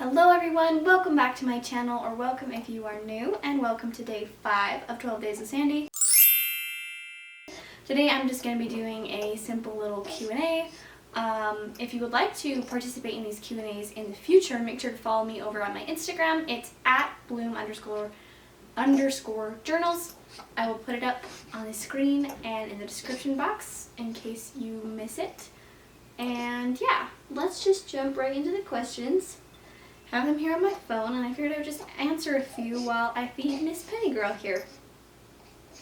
Hello everyone, welcome back to my channel, or welcome if you are new, and welcome to day 5 of 12 Days with Sandy. Today I'm just going to be doing a simple little Q&A. If you would like to participate in these Q&As in the future, make sure to follow me over on my Instagram. It's at bloom_journals. I will put it up on the screen and in the description box in case you miss it. And yeah, let's just jump right into the questions. Have them here on my phone, and I figured I would just answer a few while I feed Miss Penny Girl here.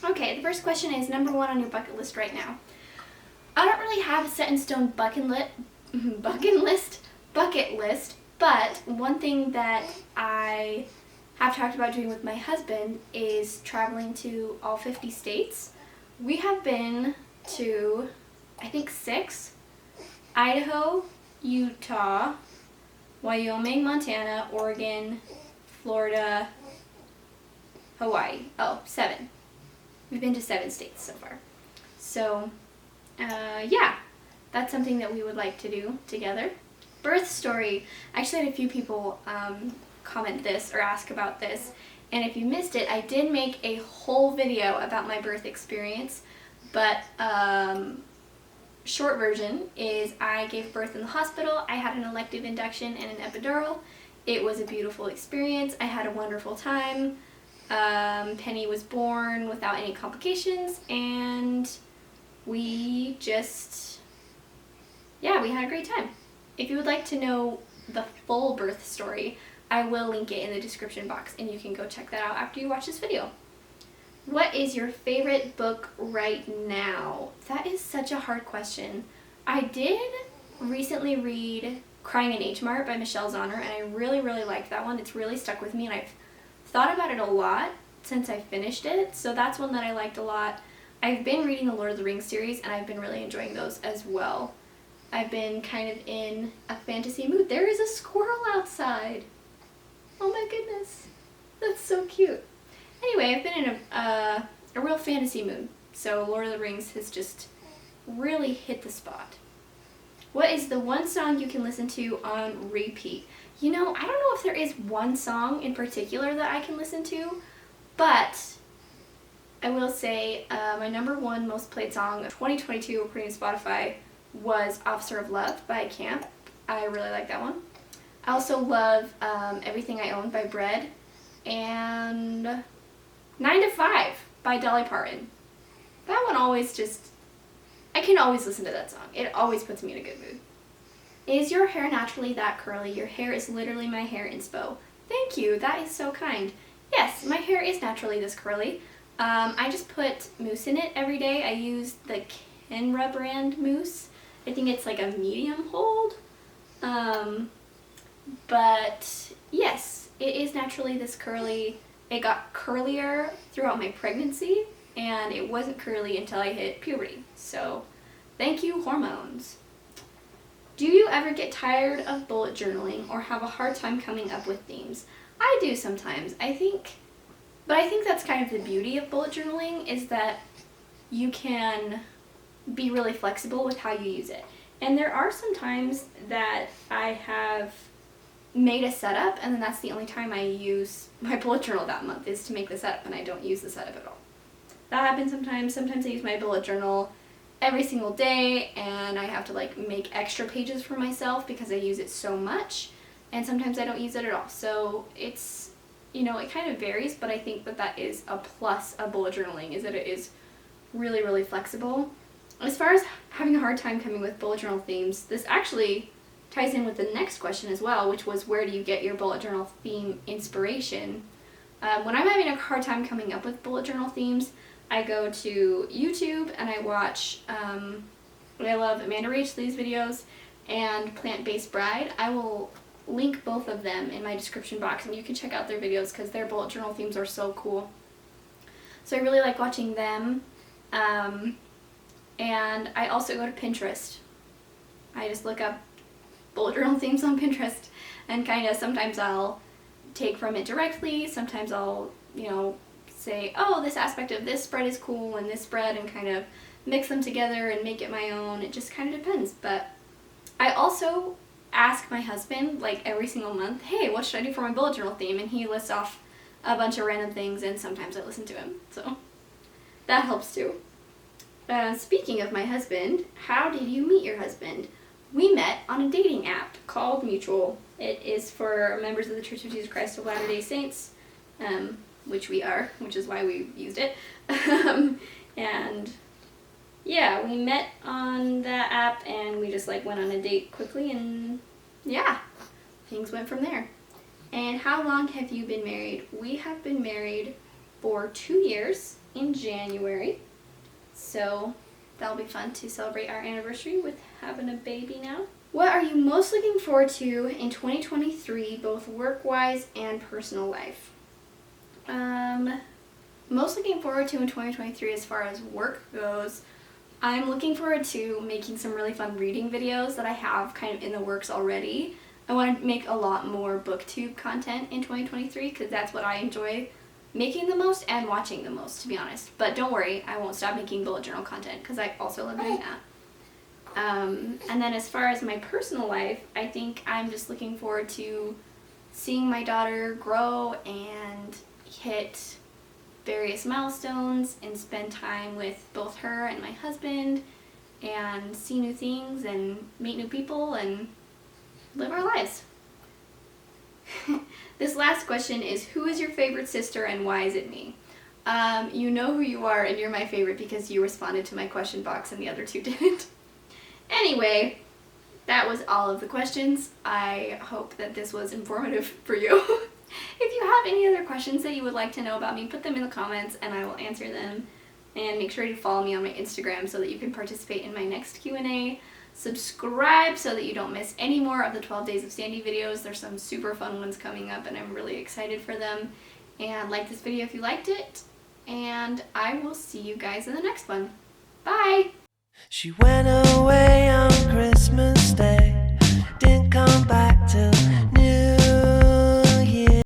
Okay, the first question is number 1 on your bucket list right now. I don't really have a set in stone bucket list, but one thing that I have talked about doing with my husband is traveling to all 50 states. We have been to, I think, 6: Idaho, Utah, Wyoming, Montana, Oregon, Florida, Hawaii. 7. We've been to 7 states so far. So, yeah, that's something that we would like to do together. Birth story. I actually had a few people comment this or ask about this, and if you missed it, I did make a whole video about my birth experience, but short version is I gave birth in the hospital. I had an elective induction and an epidural. It was a beautiful experience. I had a wonderful time. Penny was born without any complications, and we just, yeah, we had a great time. If you would like to know the full birth story, I will link it in the description box, and you can go check that out after you watch this video. What is your favorite book right now? That is such a hard question. I did recently read Crying in H Mart by Michelle Zauner, and I really, really liked that one. It's really stuck with me, and I've thought about it a lot since I finished it, so that's one that I liked a lot. I've been reading the Lord of the Rings series, and I've been really enjoying those as well. I've been kind of in a fantasy mood. There is a squirrel outside. Oh my goodness. That's so cute. Anyway, I've been in a real fantasy mood, so Lord of the Rings has just really hit the spot. What is the one song you can listen to on repeat? You know, I don't know if there is one song in particular that I can listen to, but I will say my number 1 most played song of 2022 according to Spotify was Officer of Love by Camp. I really like that one. I also love Everything I Own by Bread, and 9 to 5 by Dolly Parton. That one always just, I can always listen to that song. It always puts me in a good mood. Is your hair naturally that curly? Your hair is literally my hair inspo. Thank you, that is so kind. Yes, my hair is naturally this curly. I just put mousse in it every day. I use the Kenra brand mousse. I think it's like a medium hold. But yes, it is naturally this curly. It got curlier throughout my pregnancy, and it wasn't curly until I hit puberty. So, thank you, hormones. Do you ever get tired of bullet journaling or have a hard time coming up with themes? I do sometimes. But I think that's kind of the beauty of bullet journaling, is that you can be really flexible with how you use it. And there are some times that I have made a setup, and then that's the only time I use my bullet journal that month, is to make the setup, and I don't use the setup at all. That happens sometimes. Sometimes I use my bullet journal every single day, and I have to like make extra pages for myself because I use it so much, and sometimes I don't use it at all. So it's, you know, it kind of varies, but I think that that is a plus of bullet journaling, is that it is really, really flexible. As far as having a hard time coming with bullet journal themes, this actually ties in with the next question as well, which was, where do you get your bullet journal theme inspiration? When I'm having a hard time coming up with bullet journal themes, I go to YouTube and I watch, I love Amanda Rachley's videos and Plant-Based Bride. I will link both of them in my description box, and you can check out their videos because their bullet journal themes are so cool. So I really like watching them. And I also go to Pinterest. I just look up bullet journal themes on Pinterest, and kind of sometimes I'll take from it directly, sometimes I'll, you know, say, oh, this aspect of this spread is cool and this spread, and kind of mix them together and make it my own. It just kind of depends. But I also ask my husband, like, every single month, hey, what should I do for my bullet journal theme? And he lists off a bunch of random things, and sometimes I listen to him. So that helps too. Speaking of my husband, how did you meet your husband? We met on a dating app called Mutual. It is for members of the Church of Jesus Christ of Latter-day Saints, which we are, which is why we used it. And yeah, we met on that app and we just like went on a date quickly, and yeah, things went from there. And how long have you been married? We have been married for 2 years in January. So that'll be fun to celebrate our anniversary with having a baby now. What are you most looking forward to in 2023, both work-wise and personal life? Most looking forward to in 2023 as far as work goes, I'm looking forward to making some really fun reading videos that I have kind of in the works already. I want to make a lot more booktube content in 2023 because that's what I enjoy making the most and watching the most, to be honest. But don't worry, I won't stop making bullet journal content because I also love doing that. And then as far as my personal life, I think I'm just looking forward to seeing my daughter grow and hit various milestones and spend time with both her and my husband and see new things and meet new people and live our lives. This last question is, who is your favorite sister and why is it me? You know who you are and you're my favorite because you responded to my question box and the other two didn't. Anyway, that was all of the questions. I hope that this was informative for you. If you have any other questions that you would like to know about me, put them in the comments and I will answer them. And make sure to follow me on my Instagram so that you can participate in my next Q&A. Subscribe so that you don't miss any more of the 12 Days of Sandy videos. There's some super fun ones coming up and I'm really excited for them. And like this video if you liked it. And I will see you guys in the next one. Bye! She went away on Christmas Day.